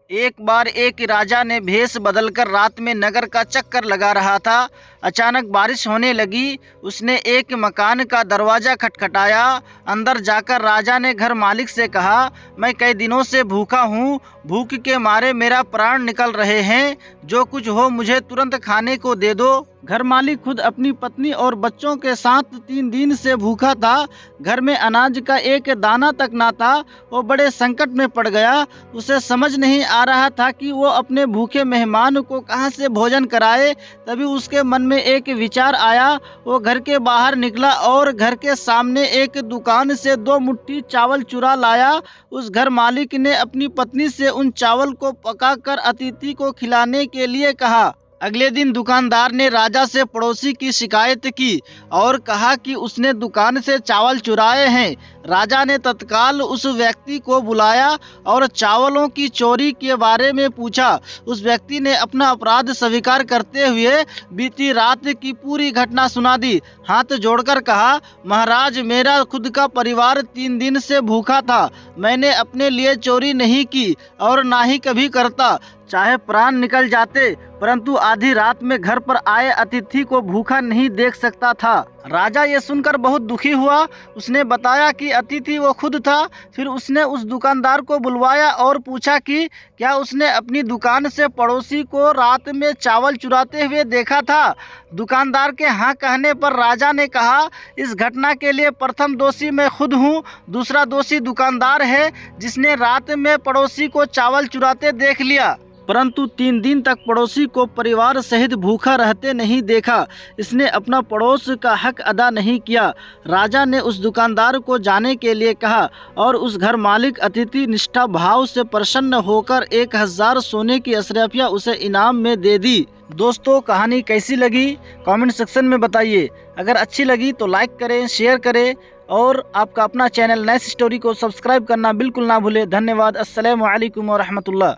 एक बार एक राजा ने भेष बदलकर रात में नगर का चक्कर लगा रहा था। अचानक बारिश होने लगी। उसने एक मकान का दरवाज़ा खटखटाया। अंदर जाकर राजा ने घर मालिक से कहा, मैं कई दिनों से भूखा हूँ, भूख के मारे मेरा प्राण निकल रहे हैं, जो कुछ हो मुझे तुरंत खाने को दे दो। घर मालिक खुद अपनी पत्नी और बच्चों के साथ 3 दिन से भूखा था। घर में अनाज का एक दाना तक ना था। वो बड़े संकट में पड़ गया। उसे समझ नहीं आ रहा था कि वो अपने भूखे मेहमान को कहाँ से भोजन कराए। तभी उसके मन में एक विचार आया। वो घर के बाहर निकला और घर के सामने एक दुकान से 2 मुट्ठी चावल चुरा लाया। उस घर मालिक ने अपनी पत्नी से उन चावल को पकाकर अतिथि को खिलाने के लिए कहा। अगले दिन दुकानदार ने राजा से पड़ोसी की शिकायत की और कहा कि उसने दुकान से चावल चुराए हैं। राजा ने तत्काल उस व्यक्ति को बुलाया और चावलों की चोरी के बारे में पूछा। उस व्यक्ति ने अपना अपराध स्वीकार करते हुए बीती रात की पूरी घटना सुना दी। हाथ जोड़कर कहा, महाराज, मेरा खुद का परिवार 3 दिन से भूखा था। मैंने अपने लिए चोरी नहीं की और ना ही कभी करता। चाहे प्राण निकल जाते, परंतु आधी रात में घर पर आए अतिथि को भूखा नहीं देख सकता था। राजा ये सुनकर बहुत दुखी हुआ। उसने बताया कि अतिथि वो खुद था। फिर उसने उस दुकानदार को बुलवाया और पूछा कि क्या उसने अपनी दुकान से पड़ोसी को रात में चावल चुराते हुए देखा था। दुकानदार के हाँ कहने पर राजा ने कहा, इस घटना के लिए प्रथम दोषी मैं खुद हूँ। दूसरा दोषी दुकानदार है, जिसने रात में पड़ोसी को चावल चुराते देख लिया, परंतु 3 दिन तक पड़ोसी को परिवार सहित भूखा रहते नहीं देखा। इसने अपना पड़ोस का हक अदा नहीं किया। राजा ने उस दुकानदार को जाने के लिए कहा और उस घर मालिक अतिथि निष्ठा भाव से प्रसन्न होकर 1000 सोने की अशरफियाँ उसे इनाम में दे दी। दोस्तों, कहानी कैसी लगी कमेंट सेक्शन में बताइए। अगर अच्छी लगी तो लाइक करें, शेयर करें और आपका अपना चैनल नाइस स्टोरी को सब्सक्राइब करना बिल्कुल ना भूलें। धन्यवाद। अस्सलामु अलैकुम व रहमतुल्लाह।